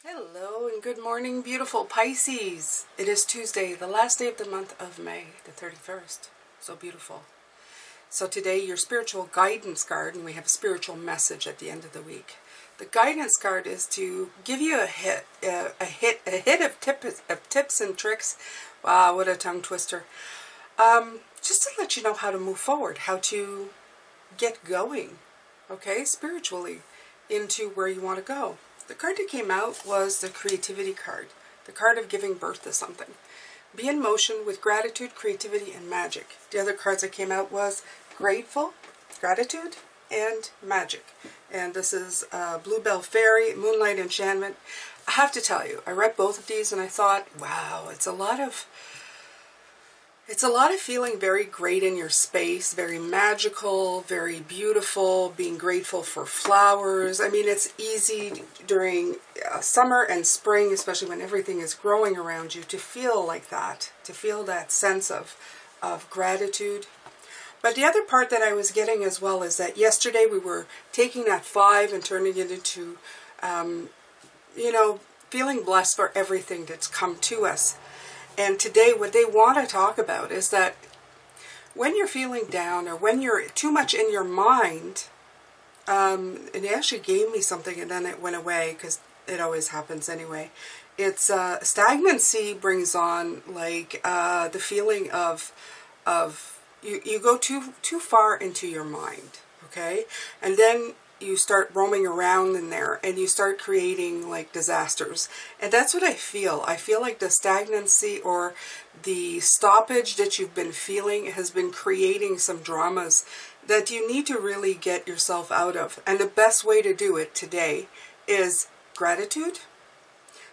Hello and good morning, beautiful Pisces. It is Tuesday, the last day of the month of May, the 31st. So beautiful. So today, your spiritual guidance card, and we have a spiritual message at the end of the week. The guidance card is to give you a hit of tips and tricks. Wow, what a tongue twister. Just to let you know how to move forward, how to get going, okay, spiritually, into where you want to go. The card that came out was the creativity card, the card of giving birth to something. Be in motion with gratitude, creativity, and magic. The other cards that came out was grateful, gratitude, and magic. And this is Bluebell Fairy, Moonlight Enchantment. I have to tell you, I read both of these and I thought, wow, it's a lot of feeling very great in your space, very magical, very beautiful, being grateful for flowers. I mean, it's easy during summer and spring, especially when everything is growing around you, to feel like that, to feel that sense of gratitude. But the other part that I was getting as well is that yesterday we were taking that 5 and turning it into, feeling blessed for everything that's come to us. And today what they want to talk about is that when you're feeling down or when you're too much in your mind, and they actually gave me something and then it went away because it always happens anyway. It's stagnancy brings on like the feeling of you go too far into your mind, okay? And then you start roaming around in there and you start creating like disasters. And that's what I feel. I feel like the stagnancy or the stoppage that you've been feeling has been creating some dramas that you need to really get yourself out of. And the best way to do it today is gratitude.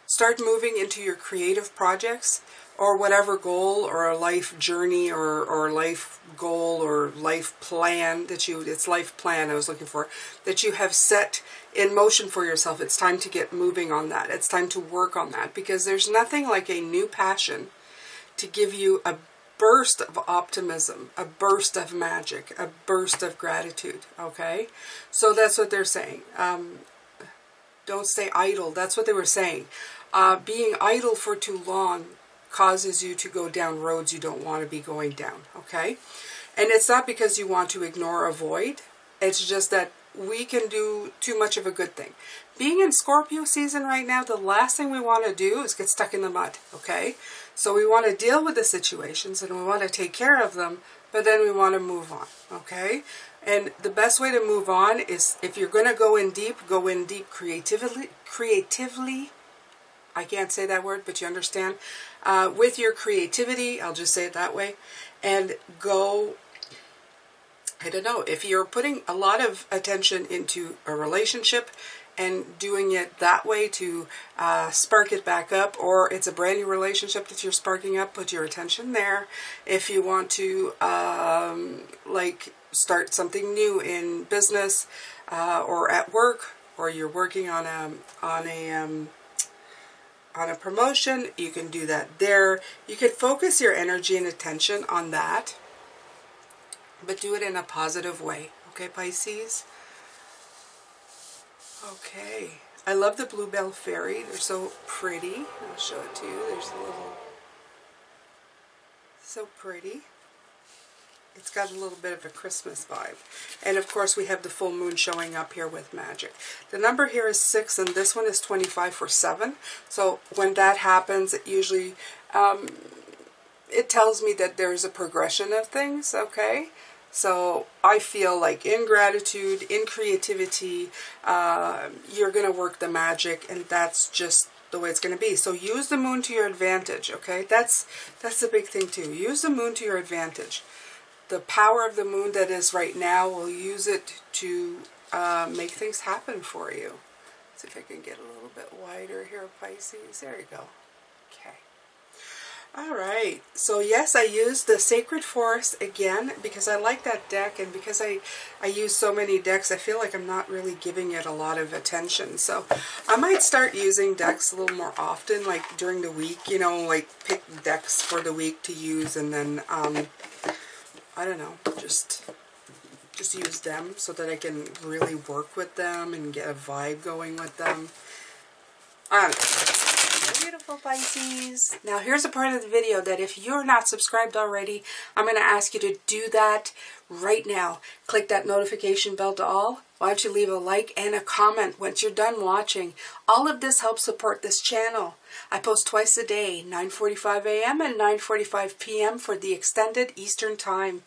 Start moving into your creative projects or whatever goal or life journey or life goal or life plan it's life plan I was looking for, that you have set in motion for yourself. It's time to get moving on that. It's time to work on that because there's nothing like a new passion to give you a burst of optimism, a burst of magic, a burst of gratitude, okay? So that's what they're saying. Don't stay idle. That's what they were saying. Being idle for too long causes you to go down roads you don't want to be going down, okay? And it's not because you want to ignore or avoid. It's just that we can do too much of a good thing. Being in Scorpio season right now, the last thing we want to do is get stuck in the mud, okay? So we want to deal with the situations and we want to take care of them, but then we want to move on, okay? And the best way to move on is, if you're going to go in deep creatively. I can't say that word, but you understand. With your creativity, I'll just say it that way, and go, I don't know, if you're putting a lot of attention into a relationship and doing it that way to spark it back up, or it's a brand new relationship that you're sparking up, put your attention there. If you want to start something new in business or at work, or you're working on a promotion, you can do that there. You could focus your energy and attention on that, but do it in a positive way. Okay, Pisces? Okay. I love the Bluebell Fairy. They're so pretty. I'll show it to you. There's a little... So pretty. It's got a little bit of a Christmas vibe. And of course we have the full moon showing up here with magic. The number here is 6 and this one is 25 for 7. So when that happens, it usually, it tells me that there's a progression of things, okay? So I feel like in gratitude, in creativity, you're going to work the magic, and that's just the way it's going to be. So use the moon to your advantage, okay? That's the big thing too. Use the moon to your advantage. the power of the moon that is right now, we'll use it to make things happen for you. See if I can get a little bit wider here, Pisces. There you go. Okay. All right. So yes, I used the Sacred Forest again because I like that deck, and because I use so many decks, I feel like I'm not really giving it a lot of attention. So I might start using decks a little more often, like during the week, you know, like pick decks for the week to use, and then I don't know, just use them so that I can really work with them and get a vibe going with them. I don't know. Beautiful Pisces. Now here's a part of the video that if you're not subscribed already, I'm going to ask you to do that right now. Click that notification bell to all. Why don't you leave a like and a comment once you're done watching. All of this helps support this channel. I post twice a day, 9:45 a.m. and 9:45 p.m. for the extended Eastern time.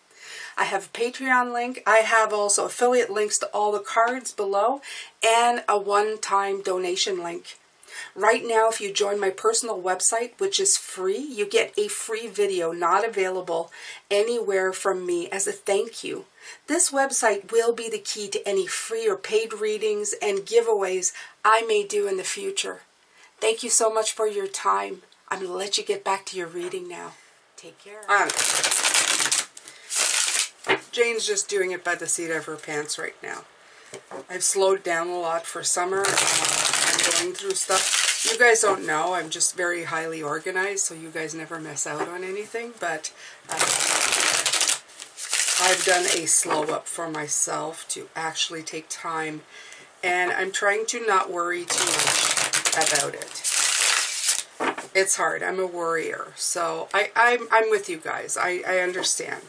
I have a Patreon link. I have also affiliate links to all the cards below and a one-time donation link. Right now, if you join my personal website, which is free, you get a free video not available anywhere from me as a thank you. This website will be the key to any free or paid readings and giveaways I may do in the future. Thank you so much for your time. I'm going to let you get back to your reading now. Take care. Jane's just doing it by the seat of her pants right now. I've slowed down a lot for summer. I'm going through stuff. You guys don't know. I'm just very highly organized, so you guys never miss out on anything. But I've done a slow up for myself to actually take time. And I'm trying to not worry too much about it. It's hard. I'm a worrier. So I'm with you guys. I understand.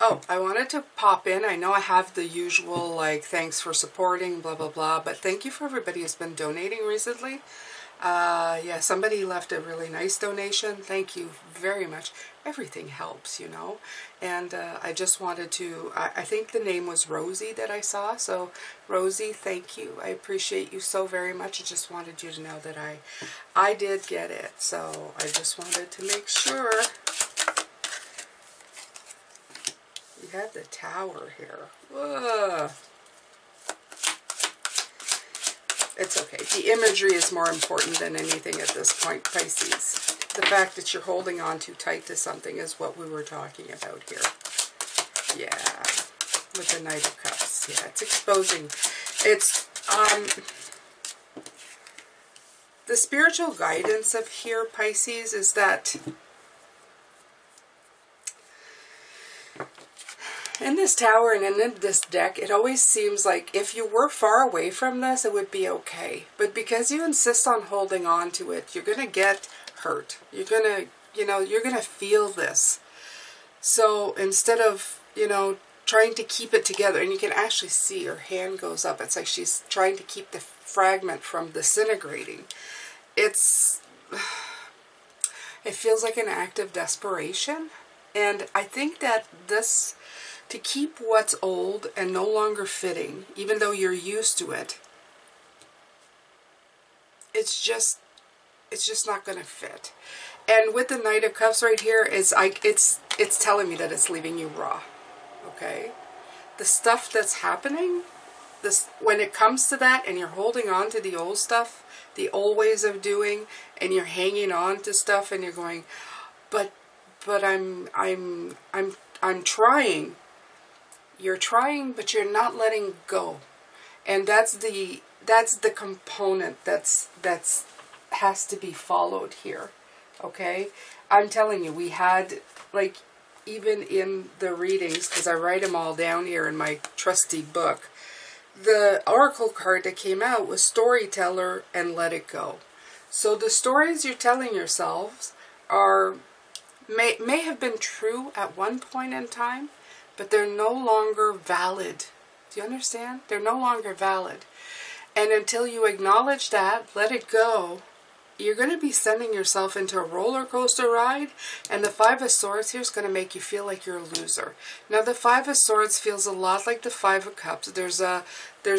Oh, I wanted to pop in. I know I have the usual, like, thanks for supporting, blah, blah, blah, but thank you for everybody who's been donating recently. Yeah, somebody left a really nice donation. Thank you very much. Everything helps, you know. And I just wanted to, I think the name was Rosie that I saw. So, Rosie, thank you. I appreciate you so very much. I just wanted you to know that I did get it. So, I just wanted to make sure. We have the Tower here. Ugh. It's okay. The imagery is more important than anything at this point, Pisces. The fact that you're holding on too tight to something is what we were talking about here. Yeah. With the Knight of Cups. Yeah, it's exposing. It's, the spiritual guidance of here, Pisces, is that in this Tower and in this deck, it always seems like if you were far away from this, it would be okay. But because you insist on holding on to it, you're going to get hurt. You're going to, you know, you're going to feel this. So instead of, you know, trying to keep it together, and you can actually see her hand goes up. It's like she's trying to keep the fragment from disintegrating. It feels like an act of desperation. And I think that this, to keep what's old and no longer fitting, even though you're used to it, it's just not going to fit. And with the Knight of Cups right here, it's telling me that it's leaving you raw. Okay? The stuff that's happening, when it comes to that and you're holding on to the old stuff, the old ways of doing, and you're hanging on to stuff and you're going, but I'm trying. You're trying, but you're not letting go. And that's the component that's has to be followed here. Okay? I'm telling you, we had, like, even in the readings, because I write them all down here in my trusty book, the oracle card that came out was Storyteller and Let It Go. So the stories you're telling yourselves are may have been true at one point in time, but they're no longer valid. Do you understand? They're no longer valid. And until you acknowledge that, let it go, you're going to be sending yourself into a roller coaster ride, and the Five of Swords here is going to make you feel like you're a loser. Now, the Five of Swords feels a lot like the Five of Cups. There's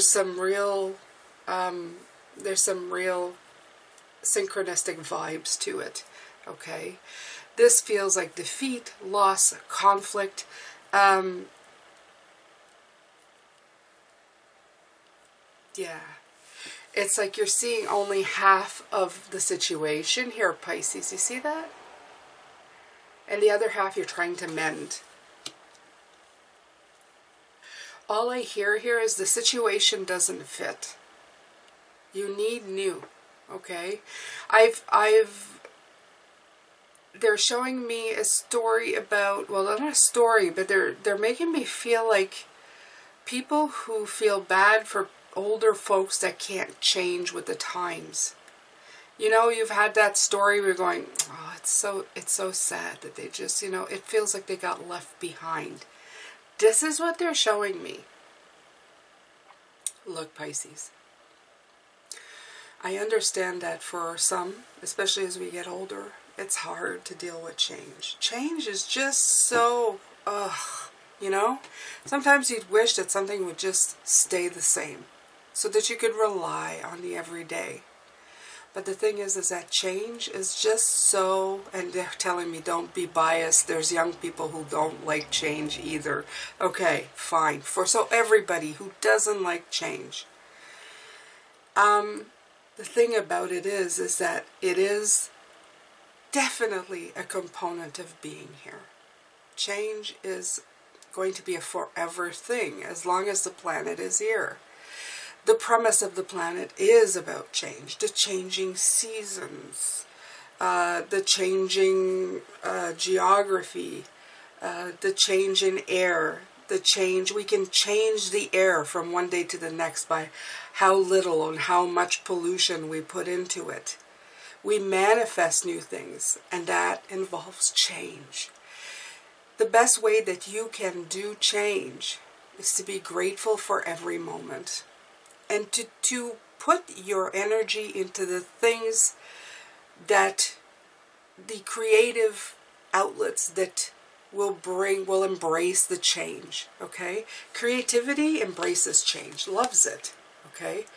some real synchronistic vibes to it. Okay, this feels like defeat, loss, conflict. Yeah. It's like you're seeing only half of the situation here, Pisces. You see that? And the other half you're trying to mend. All I hear here is the situation doesn't fit. You need new, okay? They're showing me a story about, well, not a story, but they're making me feel like people who feel bad for older folks that can't change with the times. You know, you've had that story where you're going, oh, it's so sad that they just, you know, it feels like they got left behind. This is what they're showing me. Look, Pisces, I understand that for some, especially as we get older, it's hard to deal with change. Change is just so, you know? Sometimes you'd wish that something would just stay the same, so that you could rely on the everyday. But the thing is that change is just so, and they're telling me don't be biased. There's young people who don't like change either. Okay, fine. So everybody who doesn't like change. The thing about it is that it is definitely a component of being here. Change is going to be a forever thing as long as the planet is here. The premise of the planet is about change, the changing seasons, the changing geography, the change in air, we can change the air from one day to the next by how little and how much pollution we put into it. We manifest new things, and that involves change. The best way that you can do change is to be grateful for every moment. And to put your energy into the things that the creative outlets that will embrace the change, okay? Creativity embraces change, loves it, okay?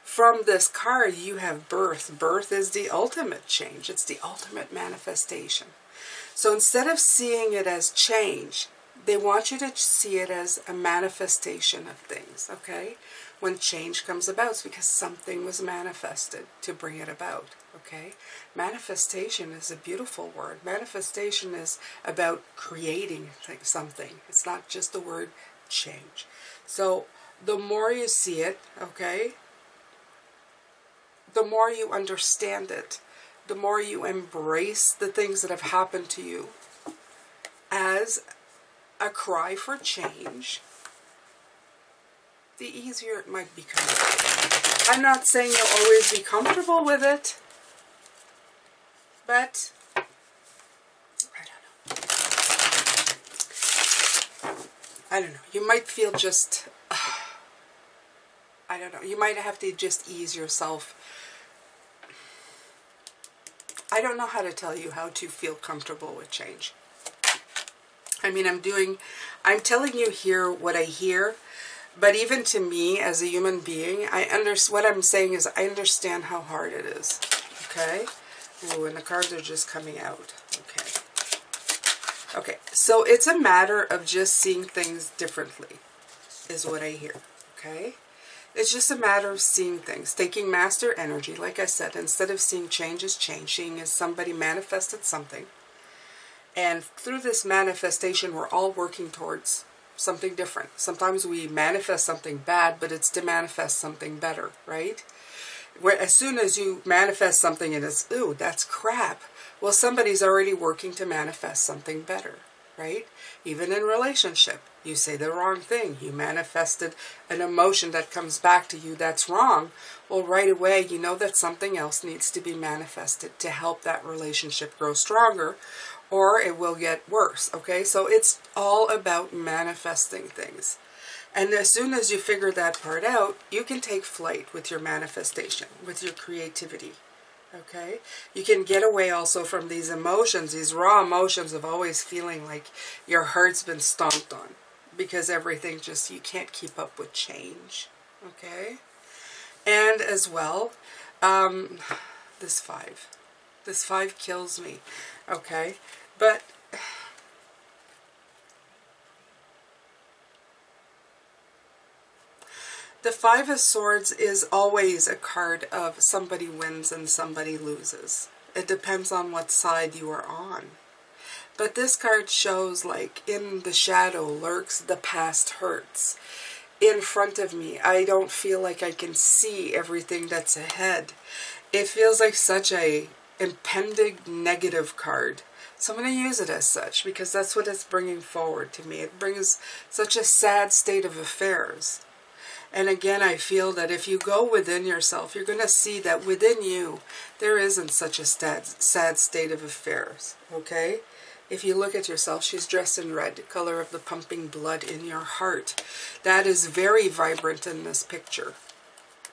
From this card, you have birth. Birth is the ultimate change. It's the ultimate manifestation. So instead of seeing it as change, they want you to see it as a manifestation of things, okay? When change comes about, it's because something was manifested to bring it about, okay? Manifestation is a beautiful word. Manifestation is about creating something. It's not just the word change. So the more you see it, okay, the more you understand it, the more you embrace the things that have happened to you as a cry for change, the easier it might become. I'm not saying you'll always be comfortable with it, but I don't know. You might feel just, I don't know. You might have to just ease yourself. I don't know how to tell you how to feel comfortable with change. I mean, I'm telling you here what I hear, but even to me as a human being, what I'm saying is I understand how hard it is, okay? Ooh, and the cards are just coming out, okay. Okay, so it's a matter of just seeing things differently, is what I hear, okay? It's just a matter of seeing things, taking master energy, like I said, instead of seeing change as change, seeing as somebody manifested something. And through this manifestation, we're all working towards something different. Sometimes we manifest something bad, but it's to manifest something better, right? Where as soon as you manifest something and it's, ooh, that's crap, well, somebody's already working to manifest something better, right? Even in relationship, you say the wrong thing. You manifested an emotion that comes back to you that's wrong. Well, right away, you know that something else needs to be manifested to help that relationship grow stronger, or it will get worse, okay? So it's all about manifesting things. And as soon as you figure that part out, you can take flight with your manifestation, with your creativity, Okay? You can get away also from these emotions, these raw emotions of always feeling like your heart's been stomped on. Because everything just, you can't keep up with change. Okay? And as well, this 5. This 5 kills me. Okay? But the 5 of Swords is always a card of somebody wins and somebody loses. It depends on what side you are on. But this card shows, like, in the shadow lurks the past hurts. In front of me, I don't feel like I can see everything that's ahead. It feels like such a impending negative card. So I'm going to use it as such because that's what it's bringing forward to me. It brings such a sad state of affairs. And again, I feel that if you go within yourself, you're going to see that within you, there isn't such a sad state of affairs, okay? If you look at yourself, she's dressed in red, the color of the pumping blood in your heart. That is very vibrant in this picture.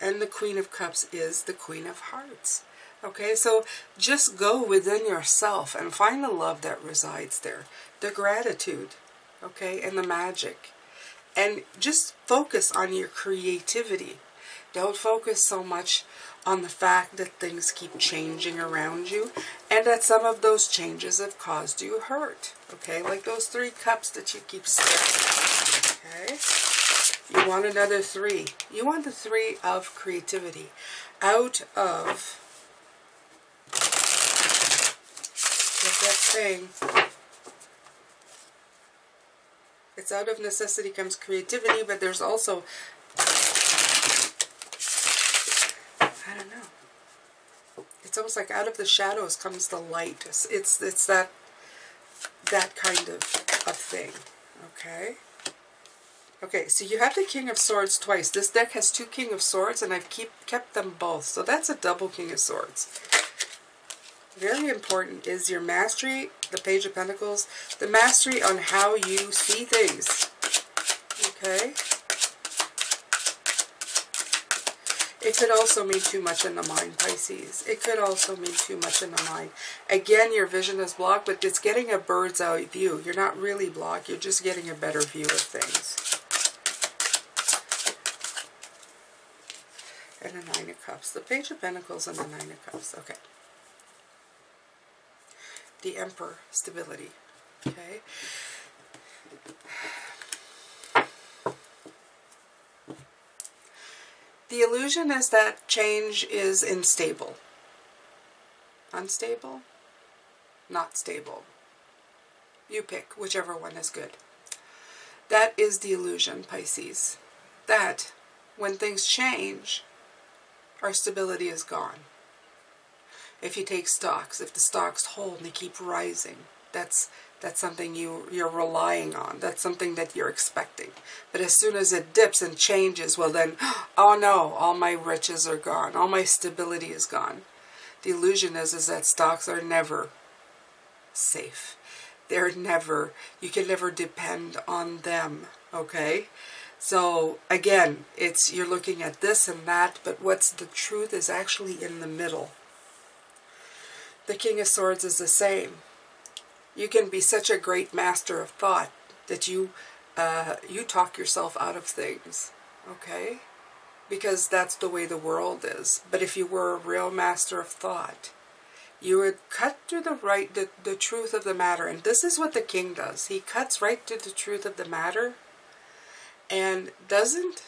And the Queen of Cups is the Queen of Hearts. Okay, so just go within yourself and find the love that resides there. The gratitude, okay, and the magic. And just focus on your creativity. Don't focus so much on the fact that things keep changing around you and that some of those changes have caused you hurt. Okay, like those 3 cups that you keep stirring. Okay, you want another 3. You want the 3 of creativity. Out of, what's that saying? It's out of necessity comes creativity, but there's also, I don't know. It's almost like out of the shadows comes the light. It's that kind of thing. Okay. Okay, so you have the King of Swords twice. This deck has 2 King of Swords, and I've kept them both. So that's a double King of Swords. Very important is your mastery, the Page of Pentacles, the mastery on how you see things. Okay? It could also mean too much in the mind, Pisces. It could also mean too much in the mind. Again, your vision is blocked, but it's getting a bird's eye view. You're not really blocked. You're just getting a better view of things. And a 9 of Cups. The Page of Pentacles and the 9 of Cups. Okay. The Emperor, stability. Okay. The illusion is that change is unstable. Unstable? Not stable. You pick, whichever one is good. That is the illusion, Pisces. That when things change, our stability is gone. If you take stocks, if the stocks hold and they keep rising, that's something you're relying on. That's something that you're expecting. But as soon as it dips and changes, well then, oh no, all my riches are gone. All my stability is gone. The illusion is that stocks are never safe. They're never, you can never depend on them, okay? So again, you're looking at this and that, but what's the truth is actually in the middle. The King of Swords is the same. You can be such a great master of thought that you talk yourself out of things, okay? Because that's the way the world is. But if you were a real master of thought, you would cut to the truth of the matter. And this is what the King does. He cuts right to the truth of the matter and doesn't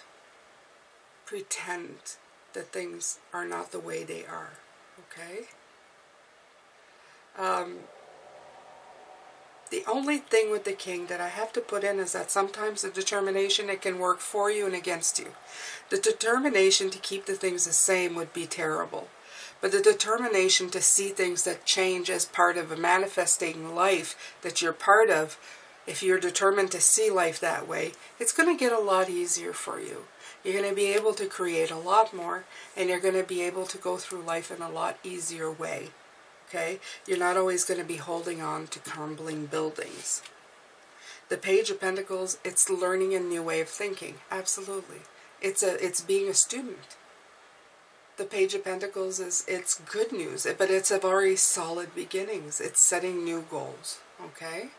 pretend that things are not the way they are, okay? The only thing with the King that I have to put in is that sometimes the determination, it can work for you and against you. The determination to keep the things the same would be terrible. But the determination to see things that change as part of a manifesting life that you're part of, if you're determined to see life that way, it's going to get a lot easier for you. You're going to be able to create a lot more, and you're going to be able to go through life in a lot easier way. Okay? You're not always going to be holding on to crumbling buildings. The Page of Pentacles, it's learning a new way of thinking. Absolutely. It's being a student. The Page of Pentacles it's good news, but it's a very solid beginnings. It's setting new goals, okay?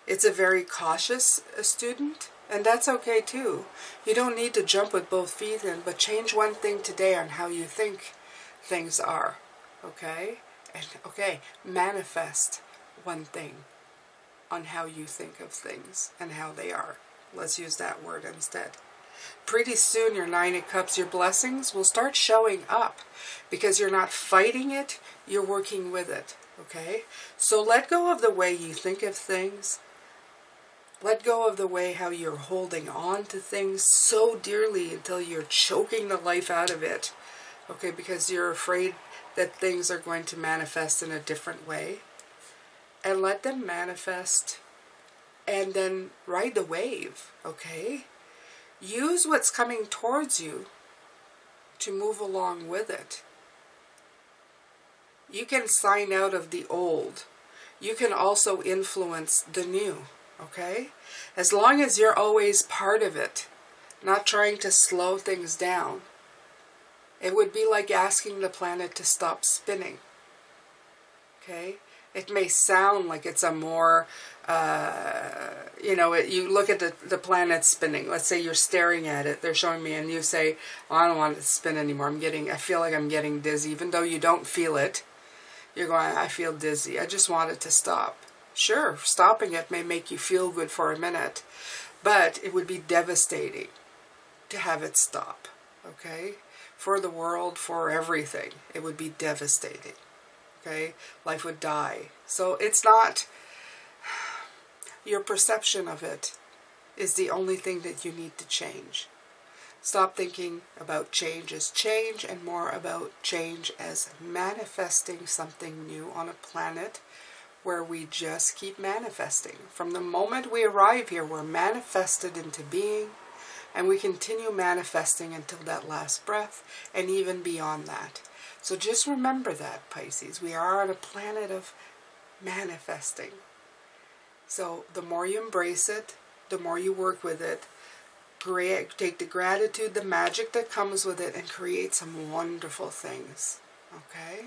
It's a very cautious student, and that's okay too. You don't need to jump with both feet in, but change one thing today on how you think things are, okay? And okay, manifest one thing on how you think of things and how they are. Let's use that word instead. Pretty soon your Nine of Cups, your blessings will start showing up because you're not fighting it, you're working with it, okay? So let go of the way you think of things. Let go of the way how you're holding on to things so dearly until you're choking the life out of it, okay? Because you're afraid that things are going to manifest in a different way. And let them manifest and then ride the wave, okay? Use what's coming towards you to move along with it. You can sign out of the old. You can also influence the new, okay? As long as you're always part of it, not trying to slow things down. It would be like asking the planet to stop spinning, okay? It may sound like it's a more, you look at the planet spinning. Let's say you're staring at it. They're showing me and you say, oh, I don't want it to spin anymore. I feel like I'm getting dizzy. Even though you don't feel it, you're going, I feel dizzy. I just want it to stop. Sure, stopping it may make you feel good for a minute, but it would be devastating to have it stop, okay? For the world, for everything, it would be devastating. Okay, life would die. So it's not, your perception of it is the only thing that you need to change. Stop thinking about change as change and more about change as manifesting something new on a planet where we just keep manifesting. From the moment we arrive here, we're manifested into being, and we continue manifesting until that last breath and even beyond that. So just remember that, Pisces. We are on a planet of manifesting. So the more you embrace it, the more you work with it, take the gratitude, the magic that comes with it, and create some wonderful things. Okay?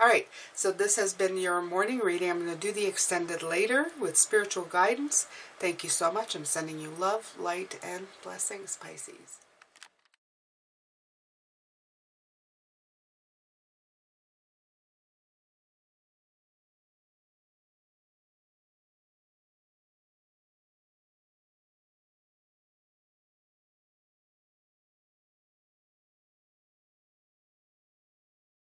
All right, so this has been your morning reading. I'm going to do the extended later with spiritual guidance. Thank you so much. I'm sending you love, light, and blessings, Pisces.